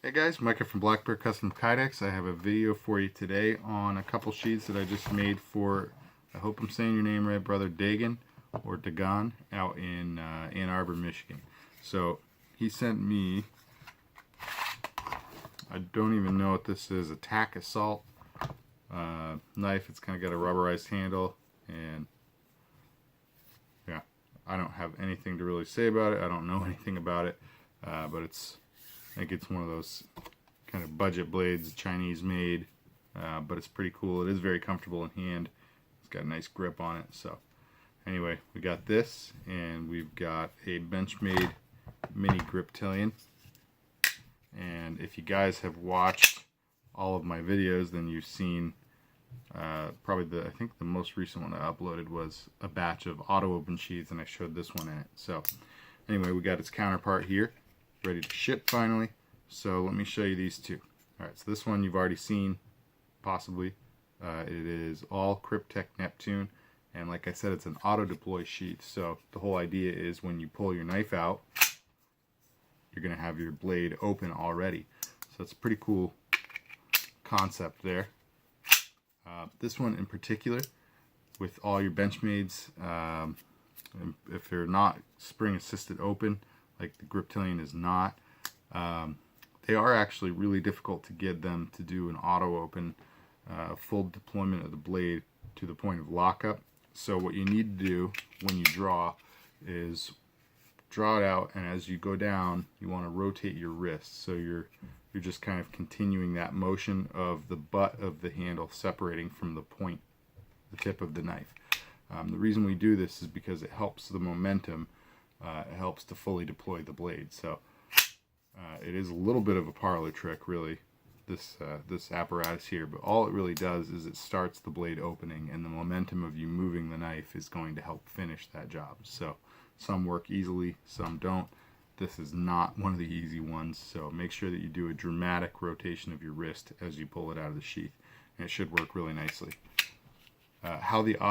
Hey guys, Micah from blackbearcustomkydex. I have a video for you today on a couple sheets that I just made for, I hope I'm saying your name right, brother Dagan or Dagan out in Ann Arbor, Michigan. So he sent me, I don't even know what this is, a tack assault knife. It's kind of got a rubberized handle, and yeah, I don't have anything to really say about it. I don't know anything about it, but I think it's one of those kind of budget blades, Chinese made, but it's pretty cool. It is very comfortable in hand. It's got a nice grip on it. So anyway, we got this, and we've got a Benchmade mini Griptilian. And if you guys have watched all of my videos, then you've seen probably I think the most recent one I uploaded was a batch of auto open sheaths, and I showed this one in it. So anyway, we got its counterpart here, ready to ship finally. So let me show you these two. Alright, so this one you've already seen, possibly. It is all Kryptek Neptune, and like I said, it's an auto deploy sheath. So the whole idea is when you pull your knife out, you're going to have your blade open already. So it's a pretty cool concept there. This one in particular, with all your Benchmades, if they're not spring assisted open, like the Griptilian is not, they are actually really difficult to get them to do an auto open, full deployment of the blade to the point of lockup. So what you need to do when you draw is draw it out, and as you go down, you want to rotate your wrist. So you're just kind of continuing that motion of the butt of the handle separating from the point, the tip of the knife. The reason we do this is because it helps the momentum. It helps to fully deploy the blade. So it is a little bit of a parlor trick, really, this apparatus here, but all it really does is it starts the blade opening, and the momentum of you moving the knife is going to help finish that job. So some work easily, some don't. This is not one of the easy ones, so make sure that you do a dramatic rotation of your wrist as you pull it out of the sheath, and it should work really nicely. How these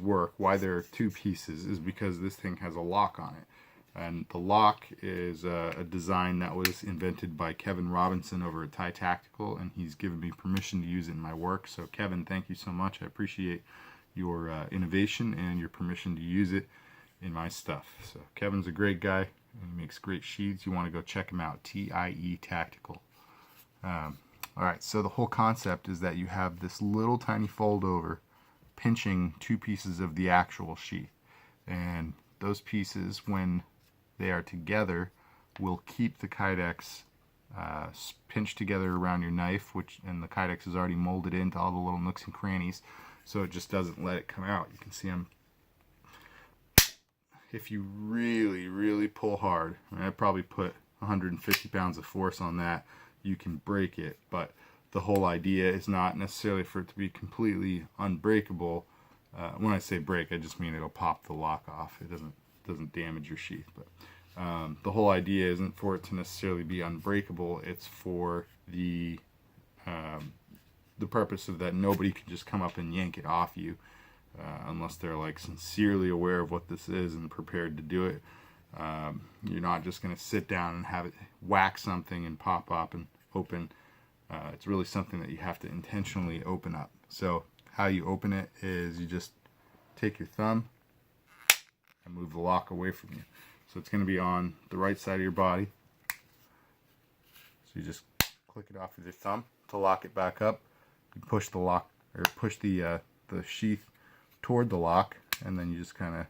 work, why there are two pieces, is because this thing has a lock on it. And the lock is a design that was invented by Kevin Robinson over at Thai Tactical, and he's given me permission to use it in my work. So Kevin, thank you so much. I appreciate your innovation and your permission to use it in my stuff. So Kevin's a great guy, and he makes great sheaths. You want to go check him out, TIE Tactical. Alright, so the whole concept is that you have this little tiny fold over pinching two pieces of the actual sheath, and those pieces, when they are together, will keep the Kydex pinched together around your knife, and the Kydex is already molded into all the little nooks and crannies, so it just doesn't let it come out. You can see them. If you really pull hard, I'd probably put 150 pounds of force on that, you can break it. But the whole idea is not necessarily for it to be completely unbreakable. When I say break, I just mean it'll pop the lock off. It doesn't damage your sheath. But the whole idea isn't for it to necessarily be unbreakable. It's for the purpose of that nobody can just come up and yank it off you, unless they're like sincerely aware of what this is and prepared to do it. You're not just going to sit down and have it whack something and pop up and open. It's really something that you have to intentionally open up. So how you open it is you just take your thumb and move the lock away from you. So it's going to be on the right side of your body. So you just click it off with your thumb to lock it back up. You push the lock, or push the sheath toward the lock, and then you just kind of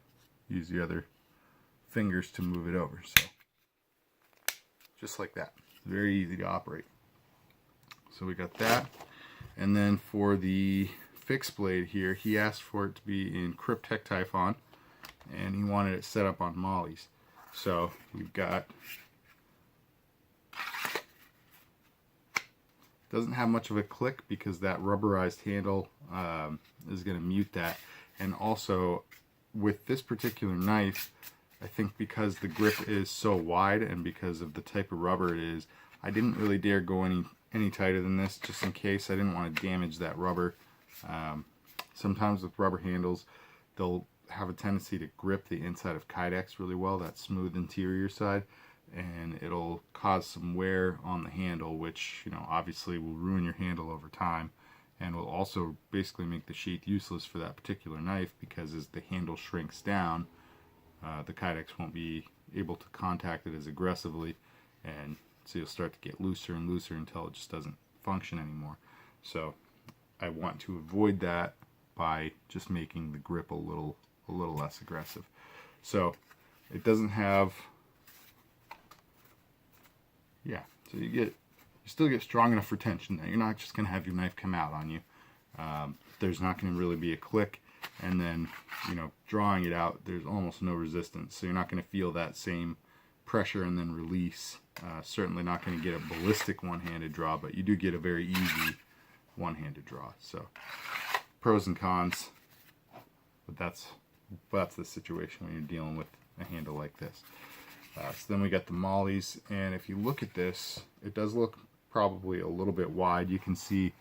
use the other fingers to move it over. So just like that. Very easy to operate. So we got that. And then for the fixed blade here, he asked for it to be in Kryptek Typhon, and he wanted it set up on mollies. So we've got, doesn't have much of a click because that rubberized handle is going to mute that. And also with this particular knife, I think because the grip is so wide and because of the type of rubber it is, I didn't really dare go any tighter than this, just in case. I didn't want to damage that rubber. Sometimes with rubber handles, they'll have a tendency to grip the inside of Kydex really well, that smooth interior side, and it'll cause some wear on the handle, which, you know, obviously will ruin your handle over time, and will also basically make the sheath useless for that particular knife, because as the handle shrinks down, the Kydex won't be able to contact it as aggressively, and so you'll start to get looser and looser until it just doesn't function anymore. So I want to avoid that by just making the grip a little less aggressive. So it doesn't have, yeah, so you still get strong enough for tension that you're not just going to have your knife come out on you. There's not going to really be a click, and then, you know, drawing it out, there's almost no resistance, so you're not going to feel that same pressure and then release. Certainly not going to get a ballistic one-handed draw, but you do get a very easy one-handed draw. So pros and cons, but that's the situation when you're dealing with a handle like this. So then we got the mollies, and if you look at this, it does look probably a little bit wide. You can see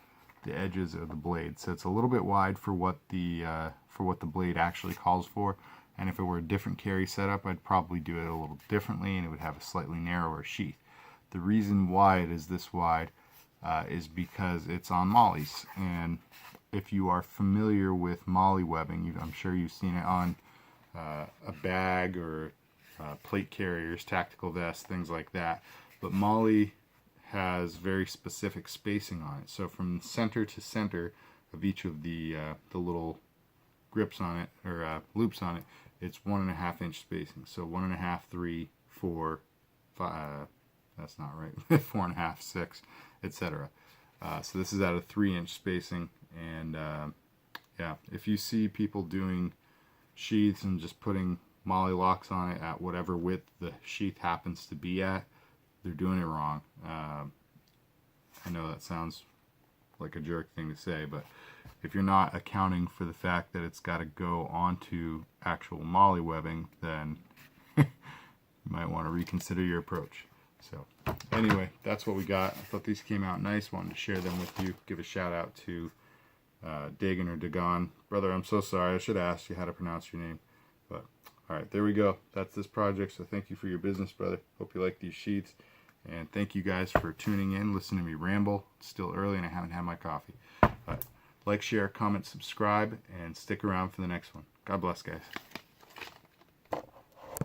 the edges of the blade, so it's a little bit wide for what the blade actually calls for. And if it were a different carry setup, I'd probably do it a little differently, and it would have a slightly narrower sheath. The reason why it is this wide is because it's on mollies, and if you are familiar with molly webbing, I'm sure you've seen it on a bag or plate carriers, tactical vests, things like that. But molly has very specific spacing on it. So from center to center of each of the little grips on it, or loops on it, it's 1.5 inch spacing. So 1.5, 3, 4, 5. That's not right. 4.5, 6, etc. So this is at a 3-inch spacing, and yeah, if you see people doing sheaths and just putting molly locks on it at whatever width the sheath happens to be at, they're doing it wrong. I know that sounds like a jerk thing to say, but if you're not accounting for the fact that it's got to go onto actual molly webbing, then you might want to reconsider your approach. So anyway, that's what we got. I thought these came out nice. Wanted to share them with you. Give a shout out to Dagon or Dagon. Brother, I'm so sorry. I should have asked you how to pronounce your name. But alright, there we go. That's this project. So thank you for your business, brother. Hope you like these sheets. And thank you guys for tuning in, listening to me ramble. It's still early and I haven't had my coffee. But like, share, comment, subscribe, and stick around for the next one. God bless, guys.